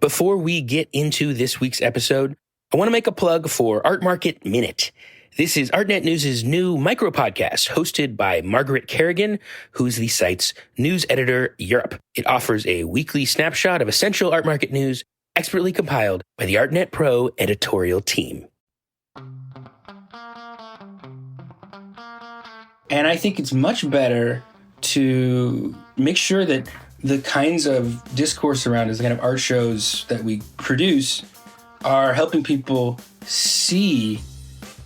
Before we get into this week's episode, I want to make a plug for Art Market Minute. This is Artnet News' new micro-podcast hosted by Margaret Kerrigan, who's the site's news editor Europe. It offers a weekly snapshot of essential art market news expertly compiled by the Artnet Pro editorial team. And I think it's much better to make sure that the kinds of discourse around us, the kind of art shows that we produce, are helping people see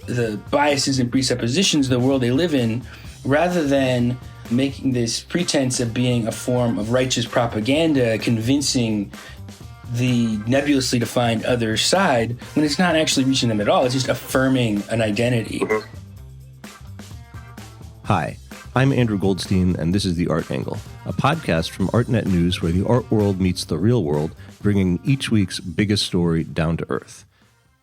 the biases and presuppositions of the world they live in, rather than making this pretense of being a form of righteous propaganda, convincing the nebulously defined other side when it's not actually reaching them at all. It's just affirming an identity. Hi, I'm Andrew Goldstein, and this is The Art Angle, a podcast from Artnet News where the art world meets the real world, bringing each week's biggest story down to earth.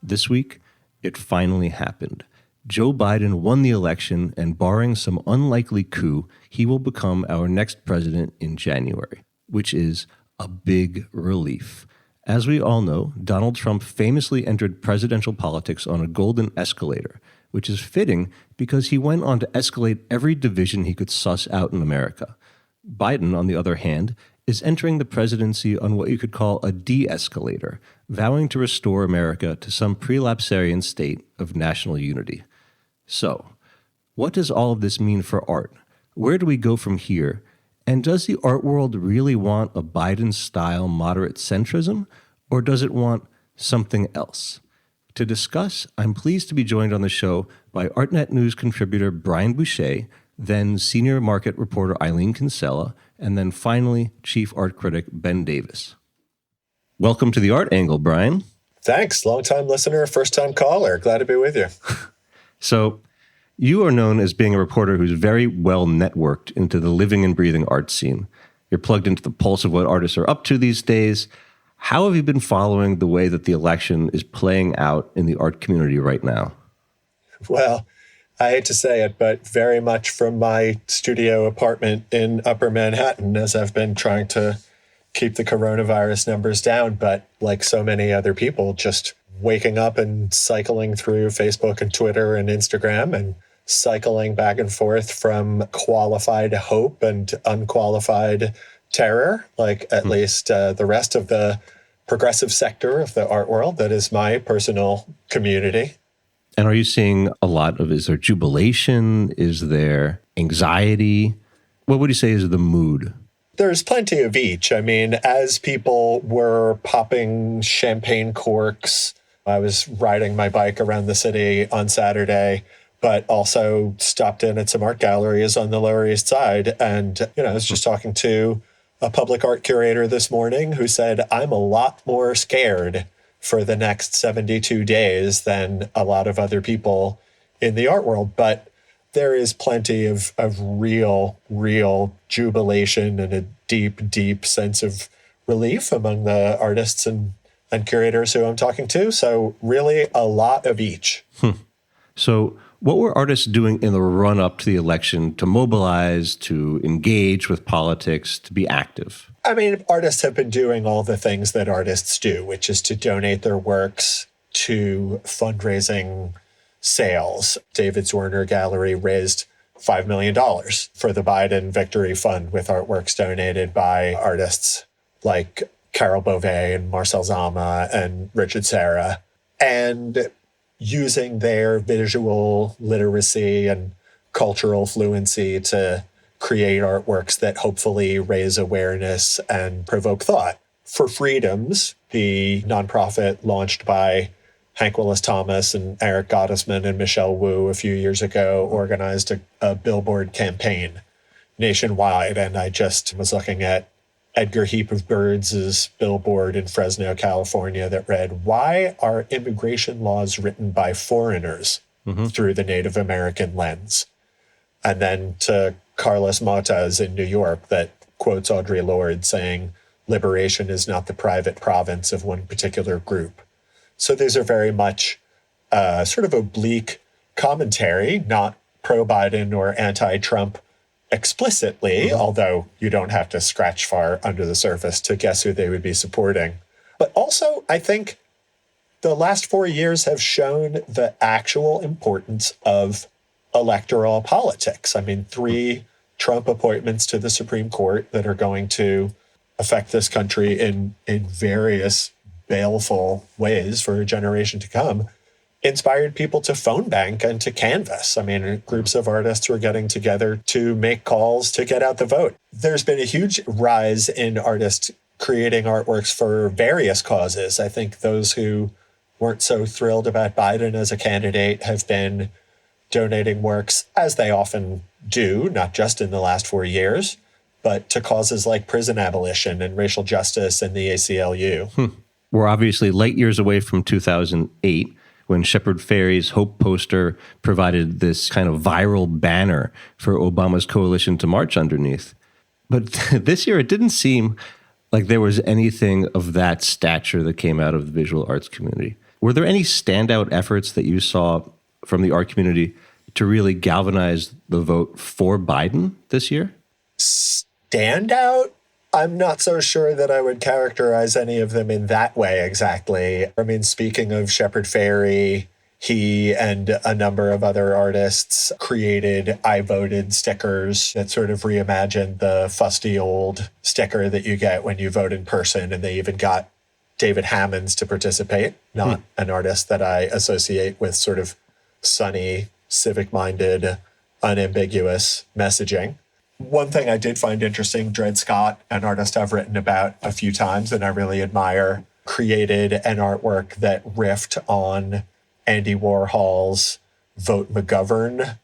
This week, it finally happened. Joe Biden won the election, and barring some unlikely coup, he will become our next president in January, which is a big relief. As we all know, Donald Trump famously entered presidential politics on a golden escalator, which is fitting because he went on to escalate every division he could suss out in America. Biden, on the other hand, is entering the presidency on what you could call a de-escalator, vowing to restore America to some prelapsarian state of national unity. So, what does all of this mean for art? Where do we go from here? And does the art world really want a Biden-style moderate centrism, or does it want something else? To discuss, I'm pleased to be joined on the show by Artnet News contributor Brian Boucher, then senior market reporter Eileen Kinsella, and then finally, chief art critic Ben Davis. Welcome to The Art Angle, Brian. Thanks. Long-time listener, first-time caller. Glad to be with you. So, you are known as being a reporter who's very well networked into the living and breathing art scene. You're plugged into the pulse of what artists are up to these days. How have you been following the way that the election is playing out in the art community right now? Well, I hate to say it, but very much from my studio apartment in Upper Manhattan, as I've been trying to keep the coronavirus numbers down. But like so many other people, just waking up and cycling through Facebook and Twitter and Instagram and cycling back and forth from qualified hope and unqualified terror, like at least the rest of the progressive sector of the art world. That is my personal community. And are you seeing a lot of, is there jubilation? Is there anxiety? What would you say is the mood? There's plenty of each. I mean, as people were popping champagne corks, I was riding my bike around the city on Saturday, but also stopped in at some art galleries on the Lower East Side. And, I was just talking to a public art curator this morning who said, I'm a lot more scared for the next 72 days than a lot of other people in the art world. But there is plenty of real jubilation and a deep, deep sense of relief among the artists and curators who I'm talking to. So really a lot of each. So what were artists doing in the run-up to the election to mobilize, to engage with politics, to be active? I mean, artists have been doing all the things that artists do, which is to donate their works to fundraising sales. David Zwirner Gallery raised $5 million for the Biden Victory Fund with artworks donated by artists like Carol Beauvais and Marcel Zama and Richard Serra. And using their visual literacy and cultural fluency to create artworks that hopefully raise awareness and provoke thought. For Freedoms, the nonprofit launched by Hank Willis Thomas and Eric Gottesman and Michelle Wu a few years ago organized a billboard campaign nationwide. And I just was looking at Edgar Heap of Birds' billboard in Fresno, California that read, "Why are immigration laws written by foreigners through the Native American lens?" And then to Carlos Motas in New York that quotes Audre Lorde saying, "Liberation is not the private province of one particular group." So these are very much sort of oblique commentary, not pro-Biden or anti-Trump explicitly, although you don't have to scratch far under the surface to guess who they would be supporting, But also, I think the last 4 years have shown the actual importance of electoral politics. I mean, 3 Trump appointments to the Supreme Court that are going to affect this country in various baleful ways for a generation to come inspired people to phone bank and to canvass. I mean, groups of artists were getting together to make calls to get out the vote. There's been a huge rise in artists creating artworks for various causes. I think those who weren't so thrilled about Biden as a candidate have been donating works, as they often do, not just in the last 4 years, but to causes like prison abolition and racial justice and the ACLU. We're obviously light years away from 2008, when Shepard Fairey's Hope poster provided this kind of viral banner for Obama's coalition to march underneath. But this year, it didn't seem like there was anything of that stature that came out of the visual arts community. Were there any standout efforts that you saw from the art community to really galvanize the vote for Biden this year? Standout? I'm not so sure that I would characterize any of them in that way exactly. I mean, speaking of Shepard Fairey, he and a number of other artists created I voted stickers that sort of reimagined the fusty old sticker that you get when you vote in person. And they even got David Hammonds to participate, not an artist that I associate with sort of sunny, civic-minded, unambiguous messaging. One thing I did find interesting, Dred Scott, an artist I've written about a few times and I really admire, created an artwork that riffed on Andy Warhol's Vote McGovern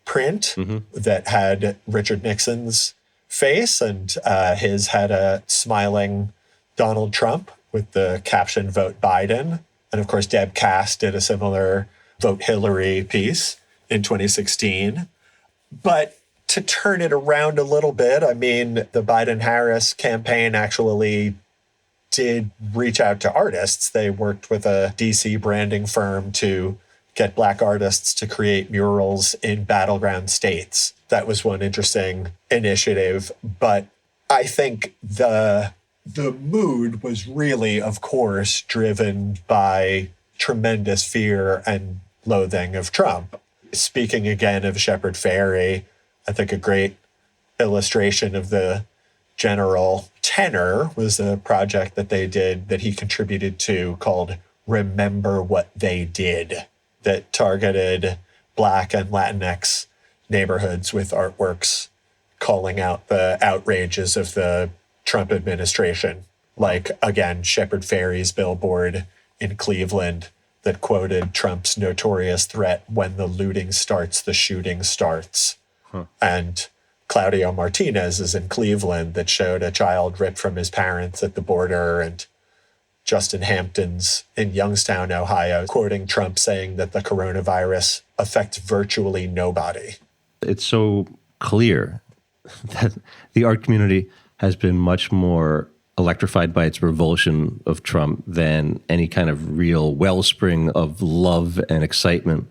print that had Richard Nixon's face, and his had a smiling Donald Trump with the caption Vote Biden. And of course, Deb Cass did a similar Vote Hillary piece in 2016. But to turn it around a little bit, I mean, the Biden-Harris campaign actually did reach out to artists. They worked with a DC branding firm to get Black artists to create murals in battleground states. That was one interesting initiative. But I think the mood was really, of course, driven by tremendous fear and loathing of Trump. Speaking again of Shepard Fairey, I think a great illustration of the general tenor was a project that they did that he contributed to called Remember What They Did, that targeted Black and Latinx neighborhoods with artworks calling out the outrages of the Trump administration. Like, again, Shepard Fairey's billboard in Cleveland that quoted Trump's notorious threat, "When the looting starts, the shooting starts." And Claudio Martinez is in Cleveland that showed a child ripped from his parents at the border, and Justin Hampton's in Youngstown, Ohio, quoting Trump saying that the coronavirus affects virtually nobody. It's so clear that the art community has been much more electrified by its revulsion of Trump than any kind of real wellspring of love and excitement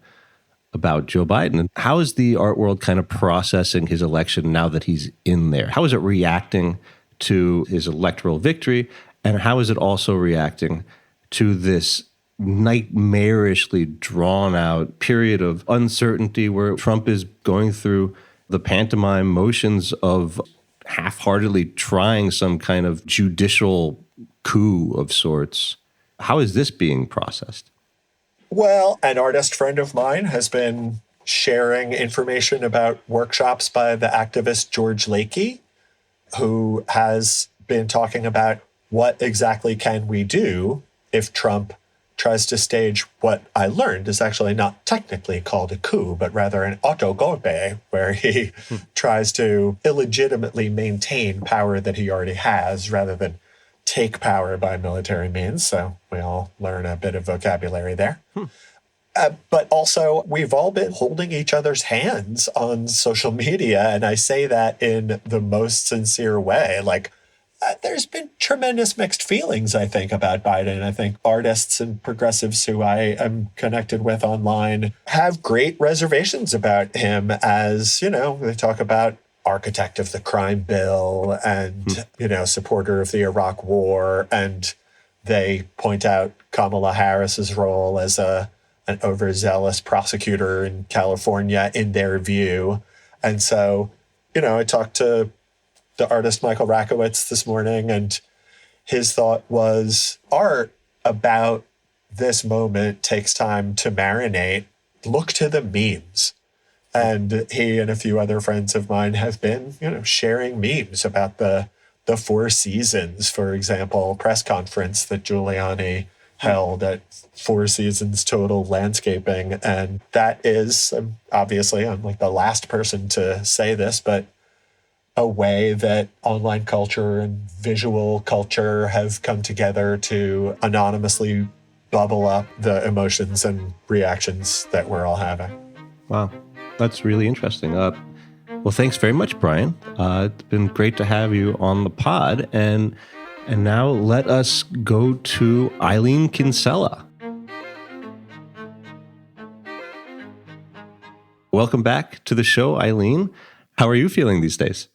about Joe Biden. How is the art world kind of processing his election now that he's in there? How is it reacting to his electoral victory? And how is it also reacting to this nightmarishly drawn out period of uncertainty where Trump is going through the pantomime motions of half-heartedly trying some kind of judicial coup of sorts? How is this being processed? Well, an artist friend of mine has been sharing information about workshops by the activist George Lakey, who has been talking about what exactly can we do if Trump tries to stage what I learned is actually not technically called a coup, but rather an autogolpe, where he tries to illegitimately maintain power that he already has rather than take power by military means. So we all learn a bit of vocabulary there. But also, we've all been holding each other's hands on social media. And I say that in the most sincere way. Like, there's been tremendous mixed feelings, I think, about Biden. I think artists and progressives who I am connected with online have great reservations about him as, you know, they talk about architect of the crime bill and, you know, supporter of the Iraq war. And They point out Kamala Harris's role as an overzealous prosecutor in California in their view. And so, I talked to the artist Michael Rakowitz this morning, and his thought was art about this moment takes time to marinate. Look to the memes. And he and a few other friends of mine have been, sharing memes about the Four Seasons, for example, press conference that Giuliani held at Four Seasons Total Landscaping. And that is, obviously, I'm like the last person to say this, but a way that online culture and visual culture have come together to anonymously bubble up the emotions and reactions that we're all having. Wow, that's really interesting. Well, thanks very much, Brian. It's been great to have you on the pod. And now let us go to Eileen Kinsella. Welcome back to the show, Eileen. How are you feeling these days?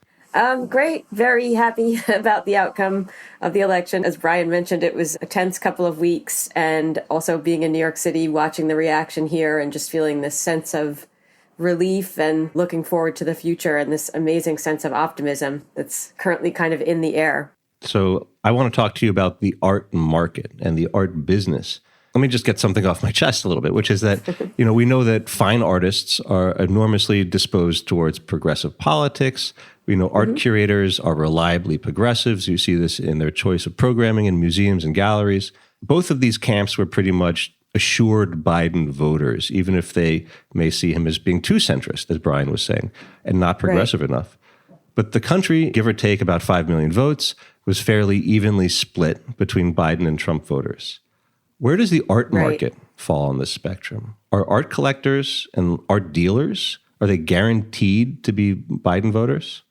Great. Very happy about the outcome of the election. As Brian mentioned, it was a tense couple of weeks, and also being in New York City, watching the reaction here and just feeling this sense of relief and looking forward to the future and this amazing sense of optimism that's currently kind of in the air. So I want to talk to you about the art market and the art business. Let me just get something off my chest a little bit, which is that, we know that fine artists are enormously disposed towards progressive politics. We know art curators are reliably progressives. You see this in their choice of programming in museums and galleries. Both of these camps were pretty much assured Biden voters, even if they may see him as being too centrist, as Brian was saying, and not progressive enough. But the country, give or take about 5 million votes, was fairly evenly split between Biden and Trump voters. Where does the art market fall on this spectrum? Are art collectors and art dealers, are they guaranteed to be Biden voters?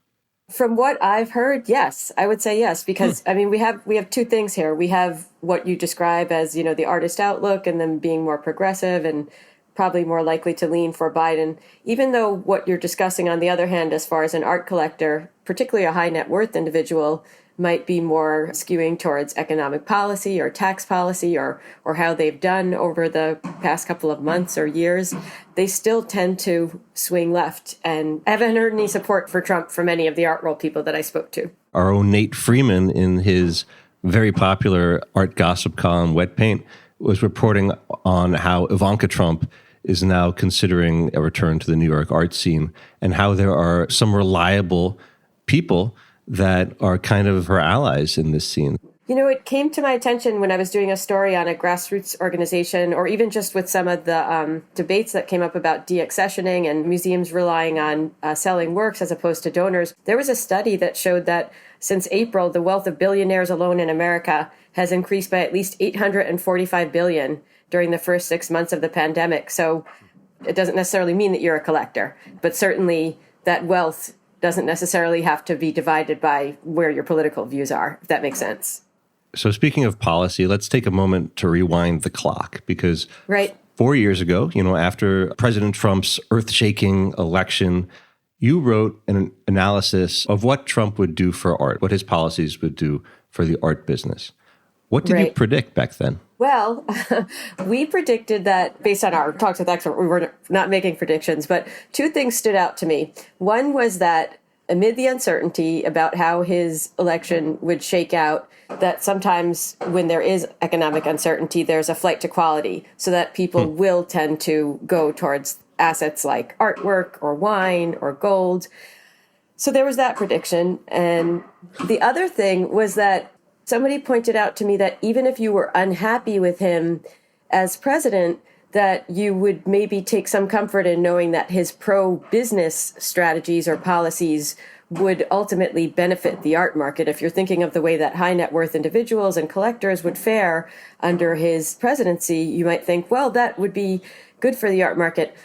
From what I've heard, yes, I would say yes, because we have two things here. We have what you describe as, the artist outlook and them being more progressive and probably more likely to lean for Biden, even though what you're discussing on the other hand, as far as an art collector, particularly a high net worth individual, might be more skewing towards economic policy or tax policy or how they've done over the past couple of months or years, they still tend to swing left. And I haven't heard any support for Trump from any of the art world people that I spoke to. Our own Nate Freeman, in his very popular art gossip column, Wet Paint, was reporting on how Ivanka Trump is now considering a return to the New York art scene and how there are some reliable people that are kind of her allies in this scene. It came to my attention when I was doing a story on a grassroots organization, or even just with some of the debates that came up about deaccessioning and museums relying on selling works as opposed to donors. There was a study that showed that since April, the wealth of billionaires alone in America has increased by at least $845 billion during the first 6 months of the pandemic. So it doesn't necessarily mean that you're a collector, but certainly that wealth doesn't necessarily have to be divided by where your political views are, if that makes sense. So speaking of policy, let's take a moment to rewind the clock, because 4 years ago, after President Trump's earth-shaking election, you wrote an analysis of what Trump would do for art, what his policies would do for the art business. What did you predict back then? Well, we predicted that based on our talks with experts, we were not making predictions, but two things stood out to me. One was that amid the uncertainty about how his election would shake out, that sometimes when there is economic uncertainty, there's a flight to quality, so that people will tend to go towards assets like artwork or wine or gold. So there was that prediction. And the other thing was that somebody pointed out to me that even if you were unhappy with him as president, that you would maybe take some comfort in knowing that his pro-business strategies or policies would ultimately benefit the art market. If you're thinking of the way that high net worth individuals and collectors would fare under his presidency, you might think, well, that would be good for the art market.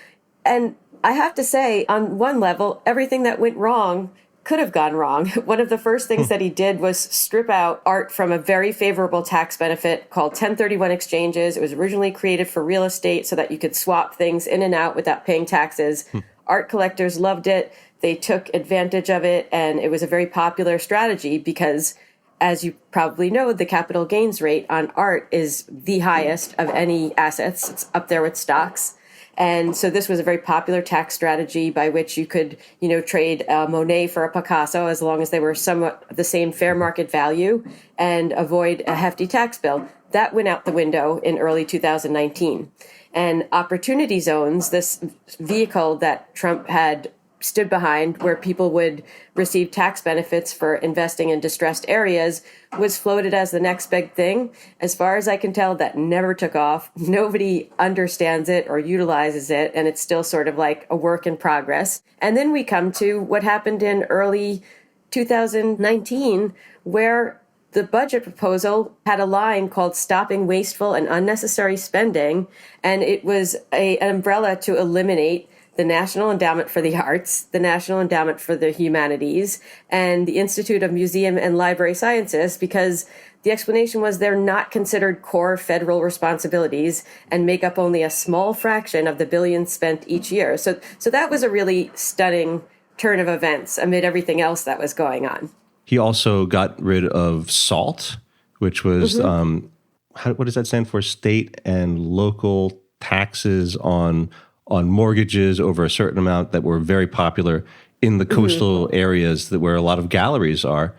And I have to say, on one level, everything that went wrong could have gone wrong. One of the first things that he did was strip out art from a very favorable tax benefit called 1031 exchanges. It was originally created for real estate so that you could swap things in and out without paying taxes. Art collectors loved it. They took advantage of it, and it was a very popular strategy because as you probably know, the capital gains rate on art is the highest of any assets. It's up there with stocks. And so this was a very popular tax strategy by which you could, trade a Monet for a Picasso as long as they were somewhat the same fair market value and avoid a hefty tax bill. That went out the window in early 2019. And opportunity zones, this vehicle that Trump had stood behind where people would receive tax benefits for investing in distressed areas, was floated as the next big thing. As far as I can tell, that never took off. Nobody understands it or utilizes it, and it's still sort of like a work in progress. And then we come to what happened in early 2019, where the budget proposal had a line called Stopping Wasteful and Unnecessary Spending, and it was an umbrella to eliminate the National Endowment for the Arts, the National Endowment for the Humanities, and the Institute of Museum and Library Sciences, because the explanation was they're not considered core federal responsibilities and make up only a small fraction of the billions spent each year. So that was a really stunning turn of events amid everything else that was going on. He also got rid of SALT, which was, what does that stand for? State and local taxes on mortgages over a certain amount that were very popular in the coastal areas where a lot of galleries are.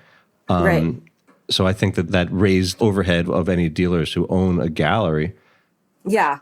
Right. So I think that raised overhead of any dealers who own a gallery. Yeah.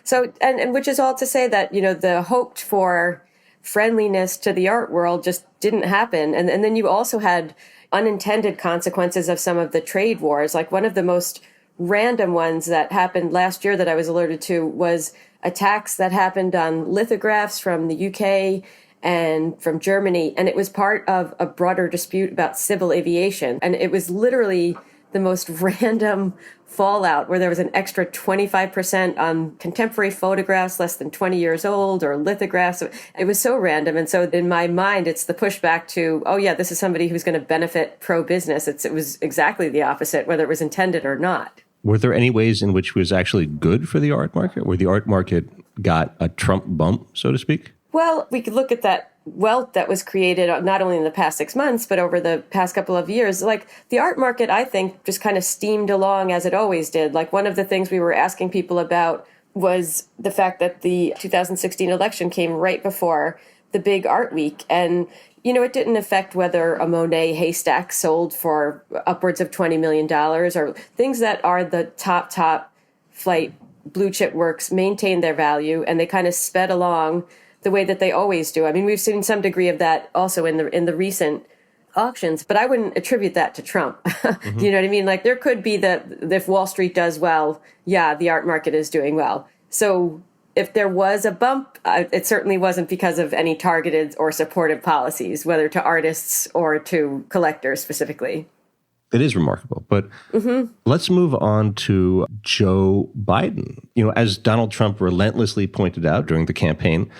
So, and which is all to say that, the hoped for friendliness to the art world just didn't happen. And then you also had unintended consequences of some of the trade wars. Like one of the most random ones that happened last year that I was alerted to was a tax that happened on lithographs from the UK and from Germany. And it was part of a broader dispute about civil aviation. And it was literally the most random fallout where there was an extra 25% on contemporary photographs less than 20 years old or lithographs. It was so random. And so in my mind, it's the pushback to, oh yeah, this is somebody who's going to benefit pro-business. It was exactly the opposite, whether it was intended or not. Were there any ways in which it was actually good for the art market, where the art market got a Trump bump, so to speak? Well, we could look at that wealth that was created not only in the past 6 months, but over the past couple of years. Like the art market, I think, just kind of steamed along as it always did. Like one of the things we were asking people about was the fact that the 2016 election came right before the big art week. And it didn't affect whether a Monet haystack sold for upwards of $20 million or things that are the top flight blue chip works maintained their value and they kind of sped along the way that they always do. I mean, we've seen some degree of that also in the recent auctions, but I wouldn't attribute that to Trump. You know what I mean? Like there could be if Wall Street does well, yeah, the art market is doing well. So if there was a bump, it certainly wasn't because of any targeted or supportive policies, whether to artists or to collectors specifically. It is remarkable. But let's move on to Joe Biden. As Donald Trump relentlessly pointed out during the campaign,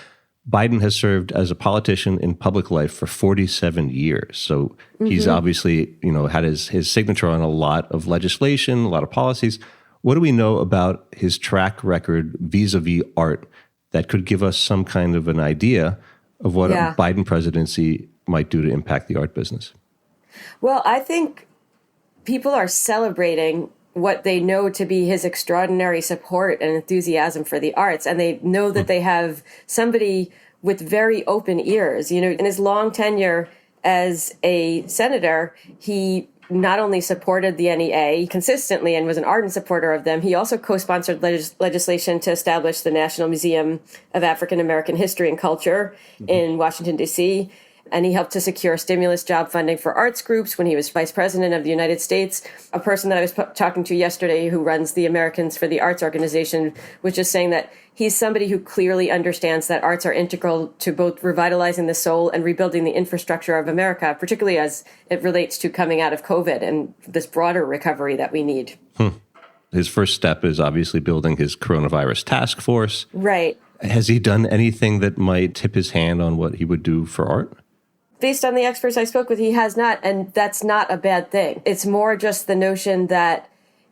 Biden has served as a politician in public life for 47 years. So he's obviously, had his signature on a lot of legislation, a lot of policies. What do we know about his track record vis-a-vis art that could give us some kind of an idea of what a Biden presidency might do to impact the art business? Well, I think people are celebrating what they know to be his extraordinary support and enthusiasm for the arts. And they know that they have somebody with very open ears. In his long tenure as a senator, he not only supported the NEA consistently and was an ardent supporter of them, he also co-sponsored legislation to establish the National Museum of African American History and Culture in Washington, D.C., and he helped to secure stimulus job funding for arts groups when he was vice president of the United States. A person that I was talking to yesterday who runs the Americans for the Arts organization was just saying that he's somebody who clearly understands that arts are integral to both revitalizing the soul and rebuilding the infrastructure of America, particularly as it relates to coming out of COVID and this broader recovery that we need. His first step is obviously building his coronavirus task force. Right. Has he done anything that might tip his hand on what he would do for art? Based on the experts I spoke with, he has not, and that's not a bad thing. It's more just the notion that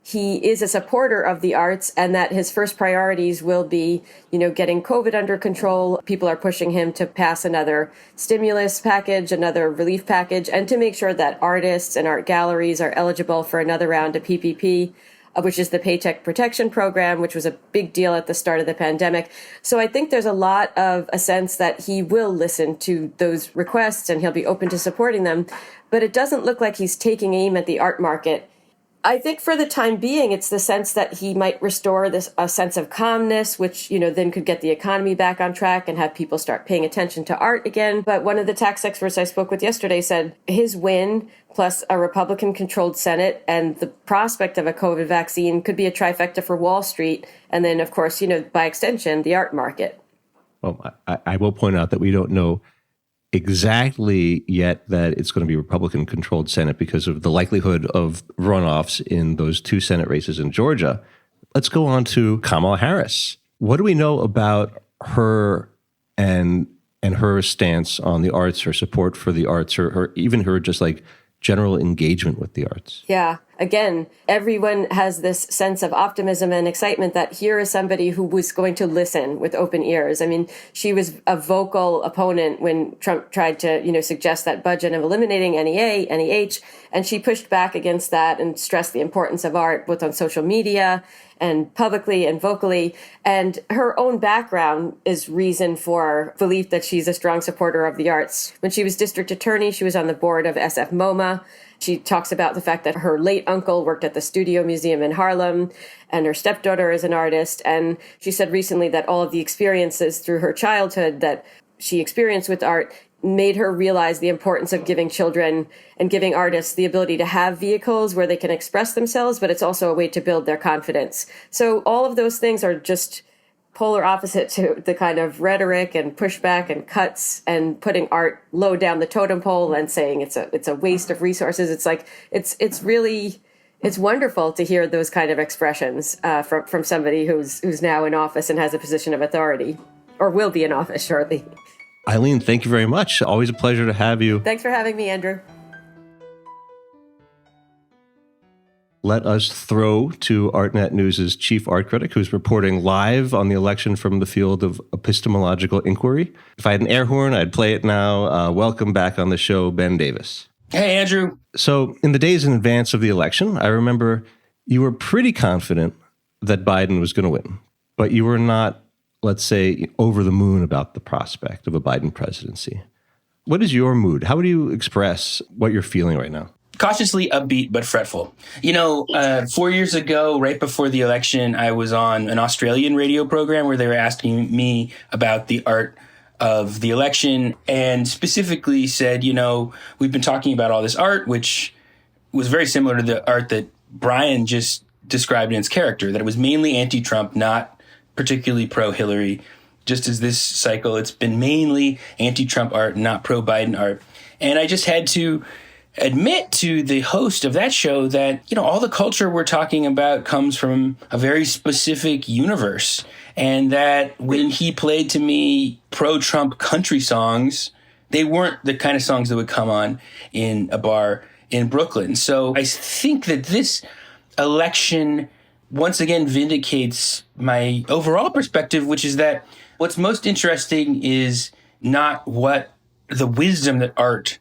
he is a supporter of the arts and that his first priorities will be, getting COVID under control. People are pushing him to pass another stimulus package, another relief package, and to make sure that artists and art galleries are eligible for another round of PPP, which is the Paycheck Protection Program, which was a big deal at the start of the pandemic. So I think there's a lot of a sense that he will listen to those requests and he'll be open to supporting them. But it doesn't look like he's taking aim at the art market. I think for the time being, it's the sense that he might restore a sense of calmness, which, then could get the economy back on track and have people start paying attention to art again. But one of the tax experts I spoke with yesterday said his win plus a Republican-controlled Senate and the prospect of a COVID vaccine could be a trifecta for Wall Street. And then, of course, by extension, the art market. Well, I will point out that we don't know exactly yet that it's going to be Republican-controlled Senate because of the likelihood of runoffs in those two Senate races in Georgia. Let's go on to Kamala Harris. What do we know about her and her stance on the arts, her support for the arts, or even her just like general engagement with the arts? Yeah. Again, everyone has this sense of optimism and excitement that here is somebody who was going to listen with open ears. I mean, she was a vocal opponent when Trump tried to, suggest that budget of eliminating NEA, NEH, and she pushed back against that and stressed the importance of art both on social media and publicly and vocally. And her own background is reason for belief that she's a strong supporter of the arts. When she was district attorney, she was on the board of SF MoMA. She talks about the fact that her late uncle worked at the Studio Museum in Harlem and her stepdaughter is an artist. And she said recently that all of the experiences through her childhood that she experienced with art made her realize the importance of giving children and giving artists the ability to have vehicles where they can express themselves, but it's also a way to build their confidence. So all of those things are just polar opposite to the kind of rhetoric and pushback and cuts and putting art low down the totem pole and saying it's a waste of resources. It's like it's wonderful to hear those kind of expressions from somebody who's now in office and has a position of authority or will be in office shortly. Eileen, thank you very much. Always a pleasure to have you. Thanks for having me, Andrew. Let us throw to Artnet News' chief art critic, who's reporting live on the election from the field of epistemological inquiry. If I had an air horn, I'd play it now. Welcome back on the show, Ben Davis. Hey, Andrew. So in the days in advance of the election, I remember you were pretty confident that Biden was going to win, but you were not, let's say, over the moon about the prospect of a Biden presidency. What is your mood? How would you express what you're feeling right now? Cautiously upbeat, but fretful. 4 years ago, right before the election, I was on an Australian radio program where they were asking me about the art of the election and specifically said, we've been talking about all this art, which was very similar to the art that Brian just described in its character, that it was mainly anti-Trump, not particularly pro-Hillary. Just as this cycle, it's been mainly anti-Trump art, not pro-Biden art. And I just had to admit to the host of that show that, all the culture we're talking about comes from a very specific universe. And that when he played to me pro-Trump country songs, they weren't the kind of songs that would come on in a bar in Brooklyn. So I think that this election once again vindicates my overall perspective, which is that what's most interesting is not what the wisdom that art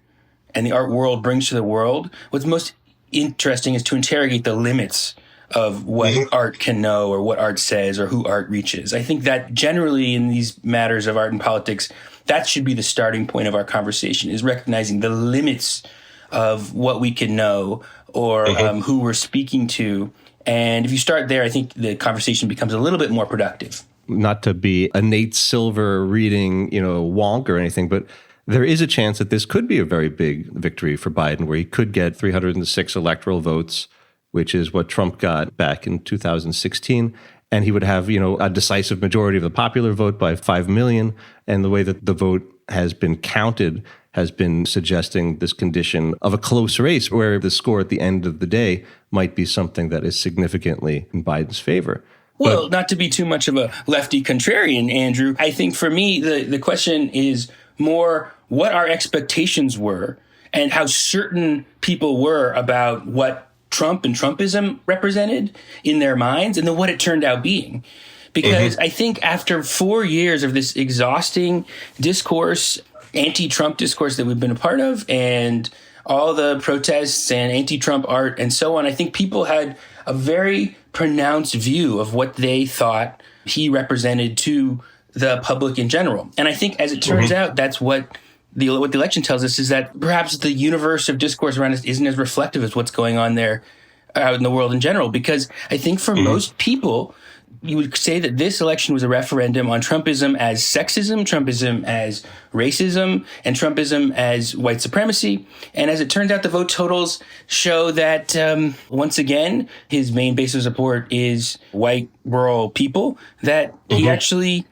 and the art world brings to the world. What's most interesting is to interrogate the limits of what art can know or what art says or who art reaches. I think that generally in these matters of art and politics, that should be the starting point of our conversation, is recognizing the limits of what we can know or who we're speaking to. And if you start there, I think the conversation becomes a little bit more productive. Not to be a Nate Silver reading, wonk or anything, but there is a chance that this could be a very big victory for Biden, where he could get 306 electoral votes, which is what Trump got back in 2016. And he would have, a decisive majority of the popular vote by 5 million. And the way that the vote has been counted has been suggesting this condition of a close race, where the score at the end of the day might be something that is significantly in Biden's favor. Well, not to be too much of a lefty contrarian, Andrew, I think for me, the question is more what our expectations were and how certain people were about what Trump and Trumpism represented in their minds and then what it turned out being. Because I think after 4 years of this exhausting discourse, anti-Trump discourse that we've been a part of, and all the protests and anti-Trump art and so on, I think people had a very pronounced view of what they thought he represented to the public in general. And I think, as it turns out, that's what the election tells us, is that perhaps the universe of discourse around us isn't as reflective as what's going on there out in the world in general. Because I think for most people, you would say that this election was a referendum on Trumpism as sexism, Trumpism as racism, and Trumpism as white supremacy. And as it turns out, the vote totals show that, once again, his main base of support is white rural people, that he actually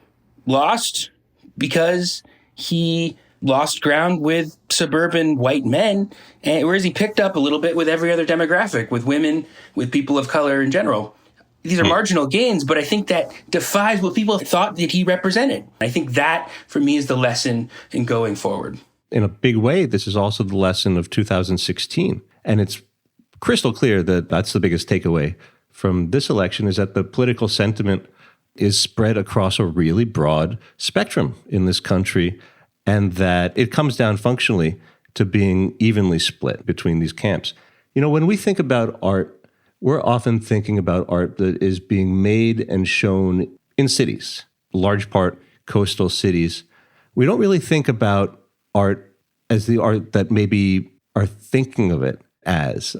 lost because he lost ground with suburban white men, and whereas he picked up a little bit with every other demographic, with women, with people of color in general. These are marginal gains, but I think that defies what people thought that he represented. I think that, for me, is the lesson in going forward. In a big way, this is also the lesson of 2016. And it's crystal clear that that's the biggest takeaway from this election, is that the political sentiment is spread across a really broad spectrum in this country, and that it comes down functionally to being evenly split between these camps. You know, when we think about art, we're often thinking about art that is being made and shown in cities, large part coastal cities. We don't really think about art as the art that maybe are thinking of it as.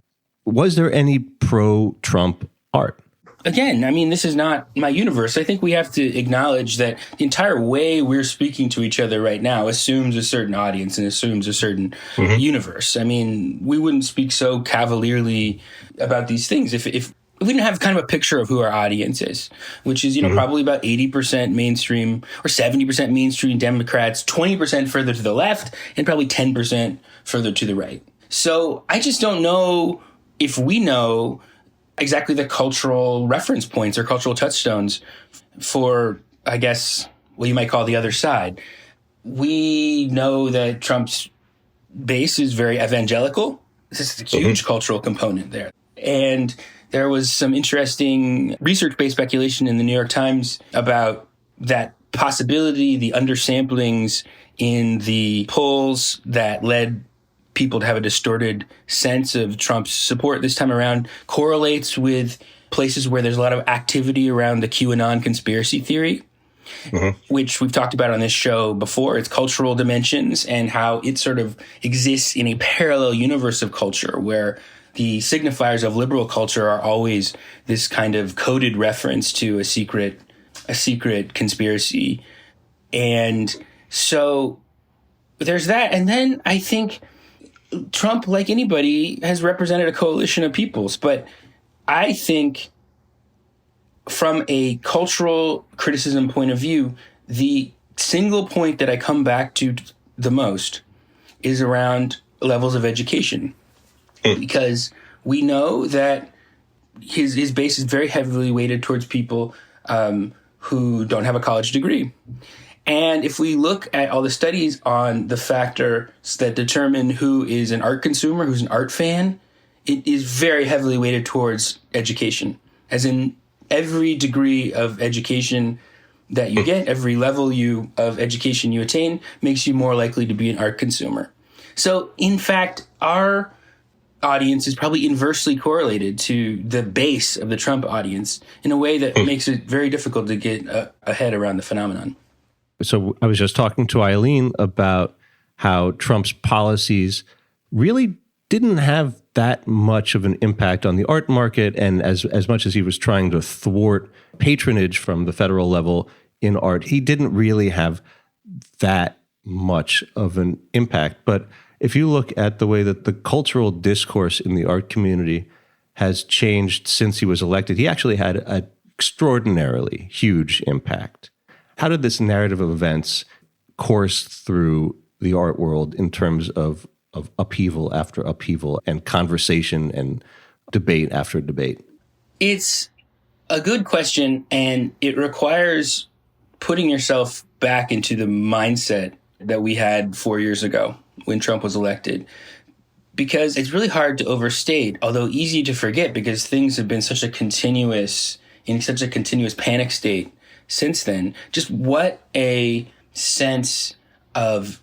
Was there any pro-Trump art? Again, I mean, this is not my universe. I think we have to acknowledge that the entire way we're speaking to each other right now assumes a certain audience and assumes a certain universe. I mean, we wouldn't speak so cavalierly about these things if we didn't have kind of a picture of who our audience is, which is, probably about 80% mainstream or 70% mainstream Democrats, 20% further to the left, and probably 10% further to the right. So I just don't know if we know exactly the cultural reference points or cultural touchstones for, I guess, what you might call the other side. We know that Trump's base is very evangelical. This is a huge cultural component there. And there was some interesting research-based speculation in the New York Times about that possibility, the undersamplings in the polls that led people to have a distorted sense of Trump's support this time around correlates with places where there's a lot of activity around the QAnon conspiracy theory, which we've talked about on this show before. Its cultural dimensions and how it sort of exists in a parallel universe of culture where the signifiers of liberal culture are always this kind of coded reference to a secret conspiracy. And so there's that. And then I think Trump, like anybody, has represented a coalition of peoples. But I think from a cultural criticism point of view, the single point that I come back to the most is around levels of education. Because we know that his base is very heavily weighted towards people who don't have a college degree. And if we look at all the studies on the factors that determine who is an art consumer, who's an art fan, it is very heavily weighted towards education. As in, every degree of education that you get, every level of education you attain, makes you more likely to be an art consumer. So, in fact, our audience is probably inversely correlated to the base of the Trump audience in a way that makes it very difficult to get a head around the phenomenon. So I was just talking to Eileen about how Trump's policies really didn't have that much of an impact on the art market, and as much as he was trying to thwart patronage from the federal level in art, he didn't really have that much of an impact. But if you look at the way that the cultural discourse in the art community has changed since he was elected, he actually had an extraordinarily huge impact. How did this narrative of events course through the art world in terms of upheaval after upheaval and conversation and debate after debate? It's a good question, and it requires putting yourself back into the mindset that we had 4 years ago when Trump was elected. because it's really hard to overstate, although easy to forget because things have been in such a continuous panic state since then, just what a sense of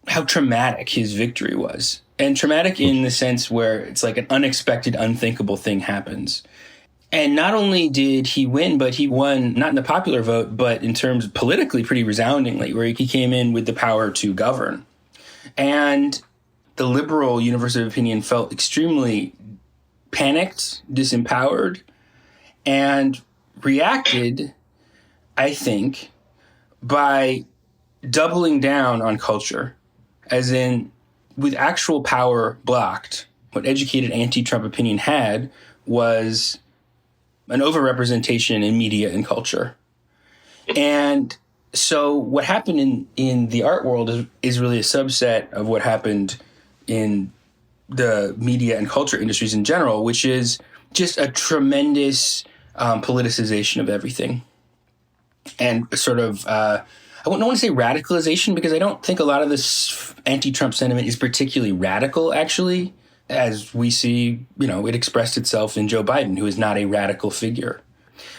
how traumatic his victory was. And traumatic in the sense where it's like an unexpected, unthinkable thing happens. And not only did he win, but he won not in the popular vote, but in terms of politically pretty resoundingly, where he came in with the power to govern. And the liberal universe of opinion felt extremely panicked, disempowered, and reacted, I think, by doubling down on culture, as in with actual power blocked. What educated anti-Trump opinion had was an overrepresentation in media and culture. And so what happened in the art world is really a subset of what happened in the media and culture industries in general, which is just a tremendous politicization of everything. And sort of, I don't want to say radicalization, because I don't think a lot of this anti-Trump sentiment is particularly radical, actually. As we see, it expressed itself in Joe Biden, who is not a radical figure.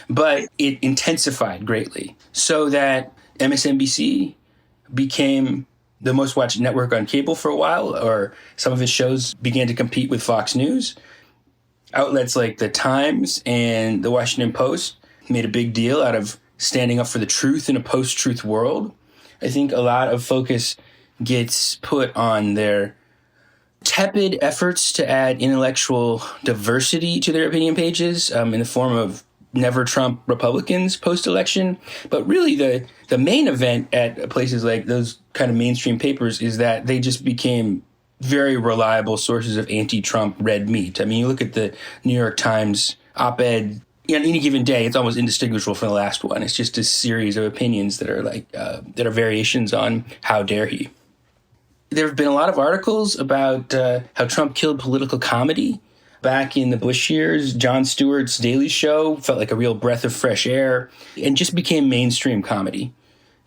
But it intensified greatly, so that MSNBC became the most watched network on cable for a while, or some of his shows began to compete with Fox News. Outlets like The Times and The Washington Post made a big deal out of standing up for the truth in a post-truth world. I think a lot of focus gets put on their tepid efforts to add intellectual diversity to their opinion pages in the form of Never Trump Republicans post-election. But really the main event at places like those kind of mainstream papers is that they just became very reliable sources of anti-Trump red meat. I mean, you look at the New York Times op-ed, on any given day, it's almost indistinguishable from the last one. It's just a series of opinions that are that are variations on how dare he. There have been a lot of articles about how Trump killed political comedy. Back in the Bush years, Jon Stewart's Daily Show felt like a real breath of fresh air and just became mainstream comedy.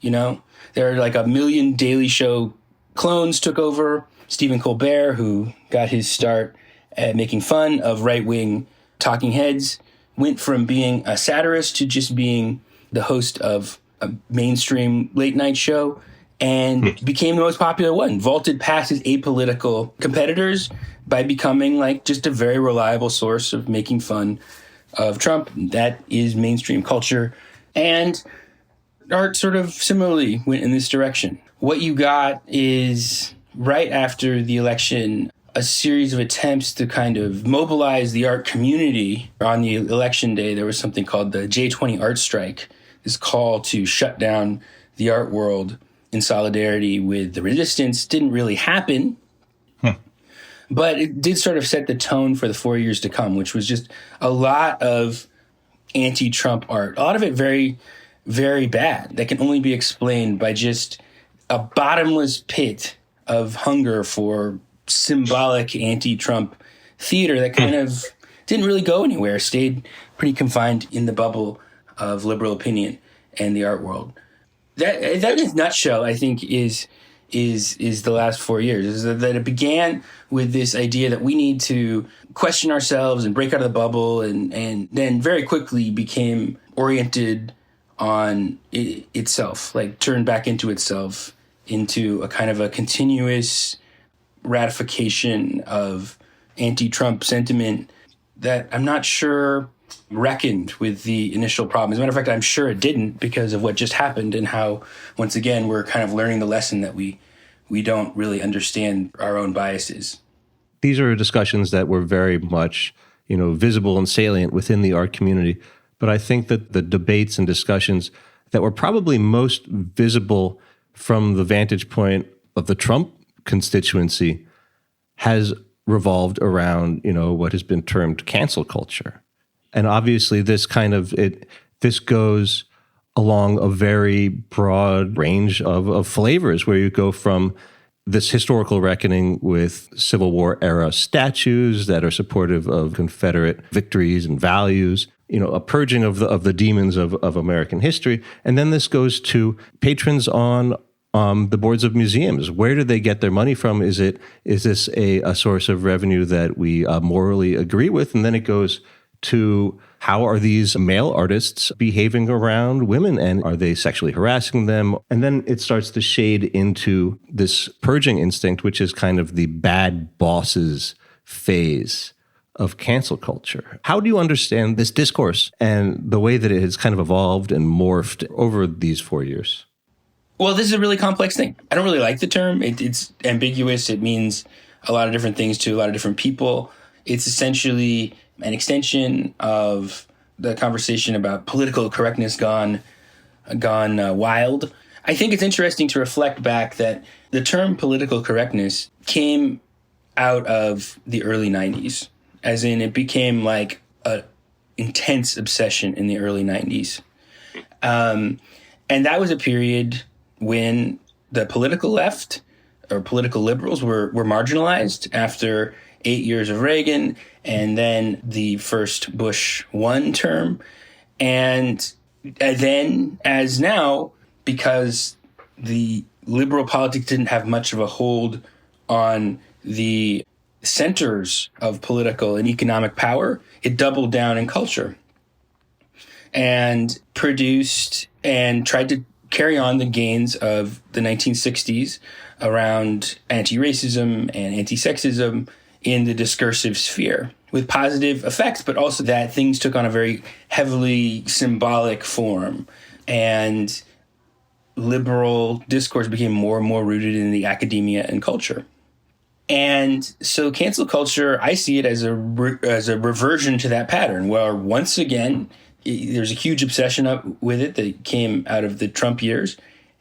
There are like a million Daily Show clones took over. Stephen Colbert, who got his start at making fun of right-wing talking heads, went from being a satirist to just being the host of a mainstream late-night show and became the most popular one, vaulted past his apolitical competitors by becoming like just a very reliable source of making fun of Trump. That is mainstream culture. And art sort of similarly went in this direction. What you got is, right after the election, a series of attempts to kind of mobilize the art community. On the election day, there was something called the J20 Art Strike, this call to shut down the art world in solidarity with the resistance. Didn't really happen, but it did sort of set the tone for the 4 years to come, which was just a lot of anti-Trump art, a lot of it very, very bad, that can only be explained by just a bottomless pit of hunger for symbolic anti-Trump theater that kind of didn't really go anywhere, stayed pretty confined in the bubble of liberal opinion and the art world. That in a nutshell, I think, is the last 4 years, is that it began with this idea that we need to question ourselves and break out of the bubble, and then very quickly became oriented on itself, like turned back into itself, into a kind of a continuous ratification of anti-Trump sentiment that I'm not sure reckoned with the initial problem. As a matter of fact, I'm sure it didn't, because of what just happened and how, once again, we're kind of learning the lesson that we don't really understand our own biases. These are discussions that were very much, visible and salient within the art community. But I think that the debates and discussions that were probably most visible from the vantage point of the Trump constituency has revolved around, what has been termed cancel culture. And obviously this goes along a very broad range of flavors, where you go from this historical reckoning with Civil War era statues that are supportive of Confederate victories and values, a purging of the demons of American history. And then this goes to patrons on the boards of museums? Where do they get their money from? Is this a source of revenue that we morally agree with? And then it goes to how are these male artists behaving around women, and are they sexually harassing them? And then it starts to shade into this purging instinct, which is kind of the bad bosses phase of cancel culture. How do you understand this discourse and the way that it has kind of evolved and morphed over these 4 years? Well, this is a really complex thing. I don't really like the term. It's ambiguous. It means a lot of different things to a lot of different people. It's essentially an extension of the conversation about political correctness gone wild. I think it's interesting to reflect back that the term political correctness came out of the early 90s, as in it became like an intense obsession in the early 90s. And that was a period when the political left or political liberals were marginalized after 8 years of Reagan and then the first Bush 1 term. And then, as now, because the liberal politics didn't have much of a hold on the centers of political and economic power, it doubled down in culture and produced and tried to carry on the gains of the 1960s around anti-racism and anti-sexism in the discursive sphere with positive effects, but also that things took on a very heavily symbolic form and liberal discourse became more and more rooted in the academia and culture. And so cancel culture, I see it as a reversion to that pattern where once again, there's a huge obsession with it that came out of the Trump years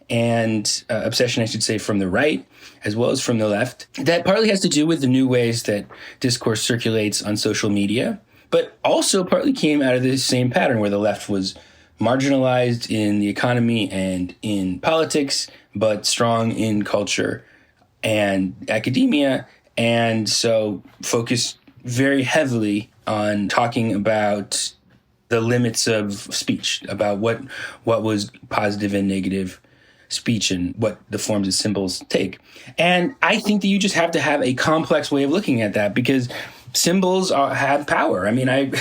and obsession, I should say, from the right as well as from the left. That partly has to do with the new ways that discourse circulates on social media, but also partly came out of this same pattern where the left was marginalized in the economy and in politics, but strong in culture and academia, and so focused very heavily on talking about the limits of speech, about what was positive and negative speech and what the forms of symbols take. And I think that you just have to have a complex way of looking at that because symbols have power. I mean, I'm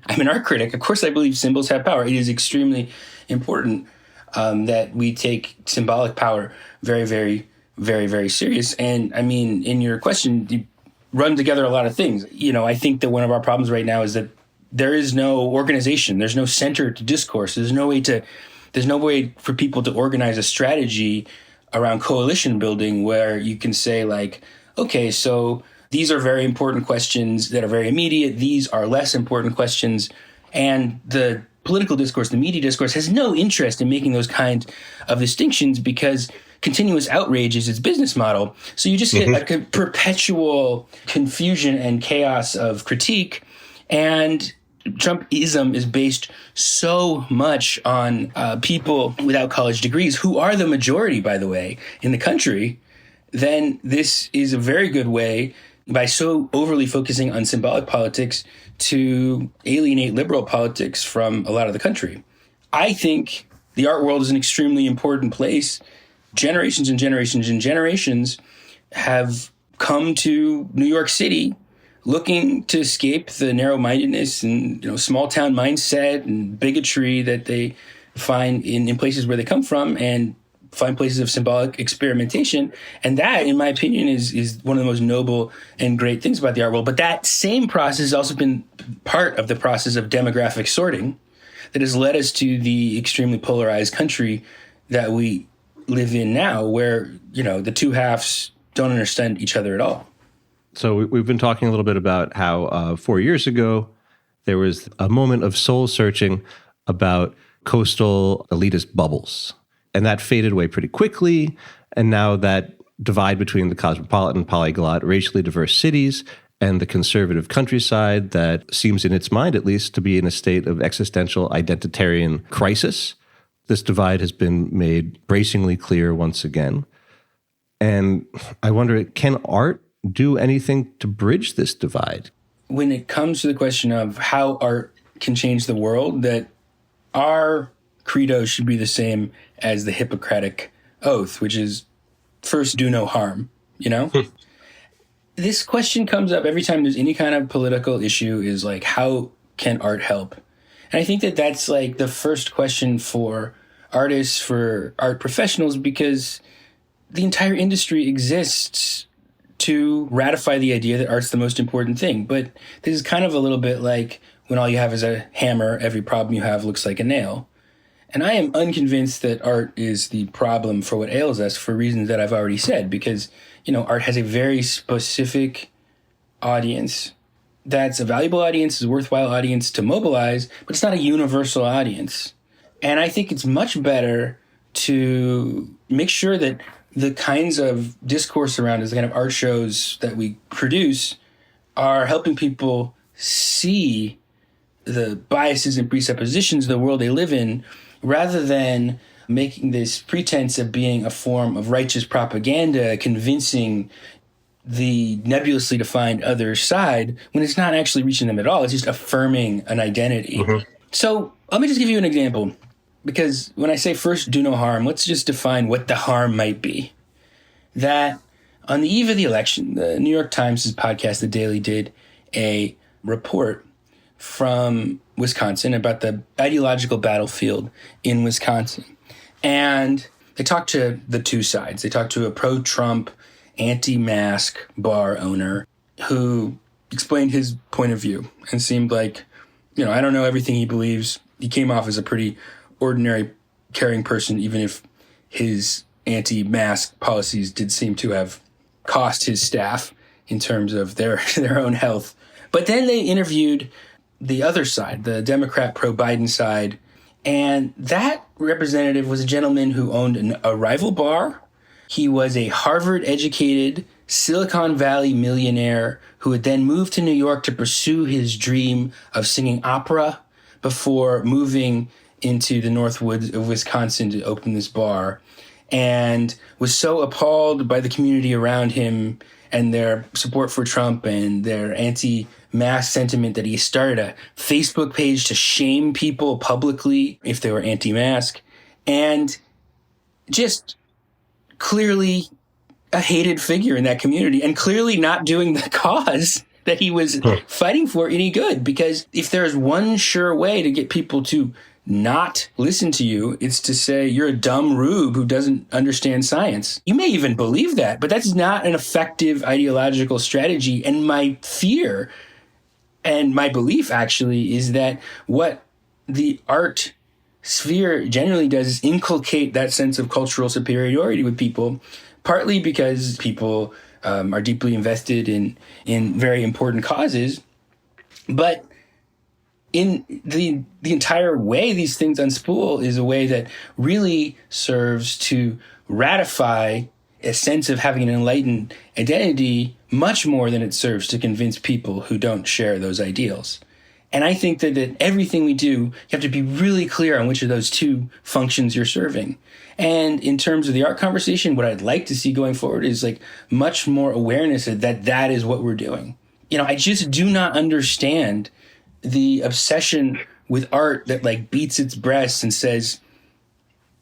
an art critic. Of course, I believe symbols have power. It is extremely important that we take symbolic power very, very, very, very serious. And I mean, in your question, you run together a lot of things. You know, I think that one of our problems right now is that there is no organization. There's no center to discourse. There's no way for people to organize a strategy around coalition building where you can say like, okay, so these are very important questions that are very immediate. These are less important questions. And the political discourse, the media discourse has no interest in making those kinds of distinctions because continuous outrage is its business model. So you just get a perpetual confusion and chaos of critique. And Trumpism is based so much on people without college degrees, who are the majority, by the way, in the country. Then this is a very good way, by so overly focusing on symbolic politics, to alienate liberal politics from a lot of the country. I think the art world is an extremely important place. Generations and generations and generations have come to New York City looking to escape the narrow-mindedness and small-town mindset and bigotry that they find in places where they come from and find places of symbolic experimentation. And that, in my opinion, is one of the most noble and great things about the art world. But that same process has also been part of the process of demographic sorting that has led us to the extremely polarized country that we live in now, where, the two halves don't understand each other at all. So we've been talking a little bit about how 4 years ago, there was a moment of soul searching about coastal elitist bubbles. And that faded away pretty quickly. And now that divide between the cosmopolitan, polyglot, racially diverse cities and the conservative countryside that seems, in its mind at least, to be in a state of existential identitarian crisis. This divide has been made bracingly clear once again. And I wonder, can art do anything to bridge this divide? When it comes to the question of how art can change the world, that our credo should be the same as the Hippocratic oath, which is first do no harm, you know? This question comes up every time there's any kind of political issue, is like, how can art help? And I think that that's like the first question for artists, for art professionals, because the entire industry exists to ratify the idea that art's the most important thing. But this is kind of a little bit like when all you have is a hammer, every problem you have looks like a nail. And I am unconvinced that art is the problem for what ails us, for reasons that I've already said, because, you know, art has a very specific audience that's a valuable audience, is a worthwhile audience to mobilize, but it's not a universal audience. And I think it's much better to make sure that the kinds of discourse around us, the kind of art shows that we produce, are helping people see the biases and presuppositions of the world they live in, rather than making this pretense of being a form of righteous propaganda, convincing the nebulously defined other side when it's not actually reaching them at all. It's just affirming an identity. Mm-hmm. So let me just give you an example. Because when I say first do no harm, let's just define what the harm might be. That on the eve of the election, the New York Times' podcast, The Daily, did a report from Wisconsin about the ideological battlefield in Wisconsin. And they talked to the two sides. They talked to a pro-Trump, anti-mask bar owner who explained his point of view and seemed like, you know, I don't know everything he believes. He came off as a pretty ordinary, caring person, even if his anti-mask policies did seem to have cost his staff in terms of their own health. But then they interviewed the other side, the Democrat pro-Biden side, and that representative was a gentleman who owned a rival bar. He was a Harvard-educated Silicon Valley millionaire who had then moved to New York to pursue his dream of singing opera before moving into the North Woods of Wisconsin to open this bar, and was so appalled by the community around him and their support for Trump and their anti-mask sentiment that he started a Facebook page to shame people publicly if they were anti-mask, and just clearly a hated figure in that community, and clearly not doing the cause that he was fighting for any good. Because if there's one sure way to get people to not listen to you, it's to say you're a dumb rube who doesn't understand science. You may even believe that, but that's not an effective ideological strategy. And my fear and my belief actually is that what the art sphere generally does is inculcate that sense of cultural superiority with people, partly because people are deeply invested in very important causes, but in the entire way these things unspool is a way that really serves to ratify a sense of having an enlightened identity much more than it serves to convince people who don't share those ideals. And I think that everything we do, you have to be really clear on which of those two functions you're serving. And in terms of the art conversation, what I'd like to see going forward is like much more awareness that that is what we're doing. You know, I just do not understand the obsession with art that like beats its breast and says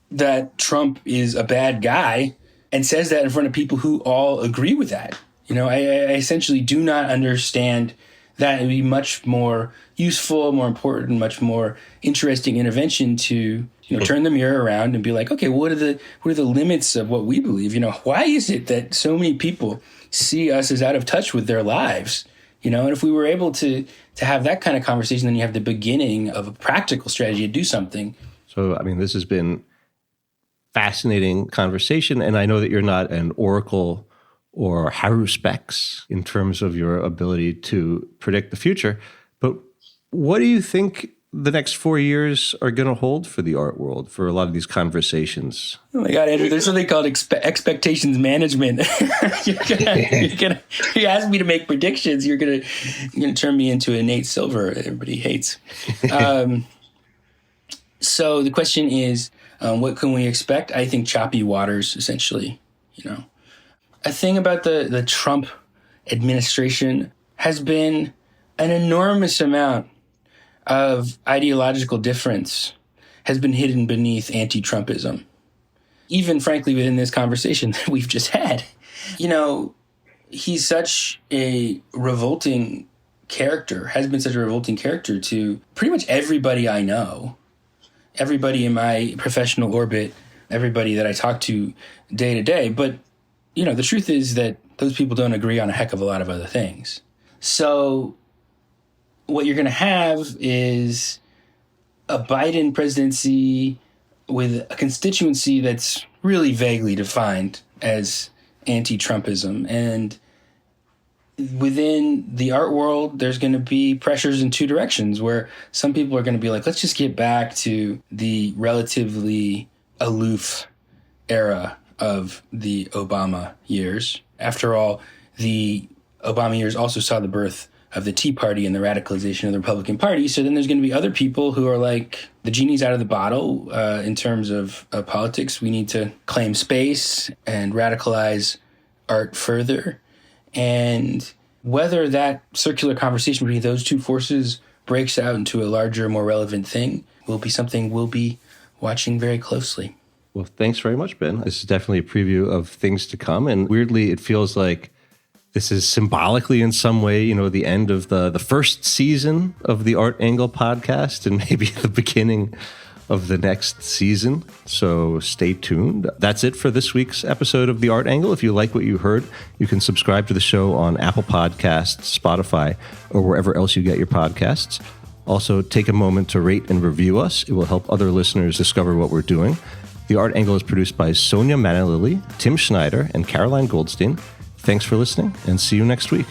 that Trump is a bad guy and says that in front of people who all agree with that. You know, I essentially do not understand that. It would be much more useful, more important, much more interesting intervention to, you know, turn the mirror around and be like, okay, what are the limits of what we believe? You know, why is it that so many people see us as out of touch with their lives? You know, and if we were able to have that kind of conversation, then you have the beginning of a practical strategy to do something. So, I mean, this has been fascinating conversation, and I know that you're not an oracle or haruspex in terms of your ability to predict the future, but what do you think the next 4 years are going to hold for the art world, for a lot of these conversations? Oh my God, Andrew, there's something called expectations management. You ask me to make predictions, you're gonna turn me into a Nate Silver everybody hates. So the question is, what can we expect? I think choppy waters, essentially. You know, a thing about the Trump administration has been an enormous amount of ideological difference has been hidden beneath anti-Trumpism. even frankly within this conversation that we've just had. You know, he's such a revolting character, has been such a revolting character to pretty much everybody I know, everybody in my professional orbit, everybody that I talk to day to day. But, you know, the truth is that those people don't agree on a heck of a lot of other things. So what you're going to have is a Biden presidency with a constituency that's really vaguely defined as anti-Trumpism. And within the art world, there's going to be pressures in two directions, where some people are going to be like, let's just get back to the relatively aloof era of the Obama years. After all, the Obama years also saw the birth of the Tea Party and the radicalization of the Republican Party. So then there's going to be other people who are like, the genie's out of the bottle in terms of politics. We need to claim space and radicalize art further. And whether that circular conversation between those two forces breaks out into a larger, more relevant thing will be something we'll be watching very closely. Well, thanks very much, Ben. This is definitely a preview of things to come. And weirdly, it feels like this is symbolically in some way, you know, the end of the first season of the Art Angle podcast and maybe the beginning of the next season. So stay tuned. That's it for this week's episode of The Art Angle. If you like what you heard, you can subscribe to the show on Apple Podcasts, Spotify, or wherever else you get your podcasts. Also, take a moment to rate and review us. It will help other listeners discover what we're doing. The Art Angle is produced by Sonia Manalili, Tim Schneider, and Caroline Goldstein. Thanks for listening, and see you next week.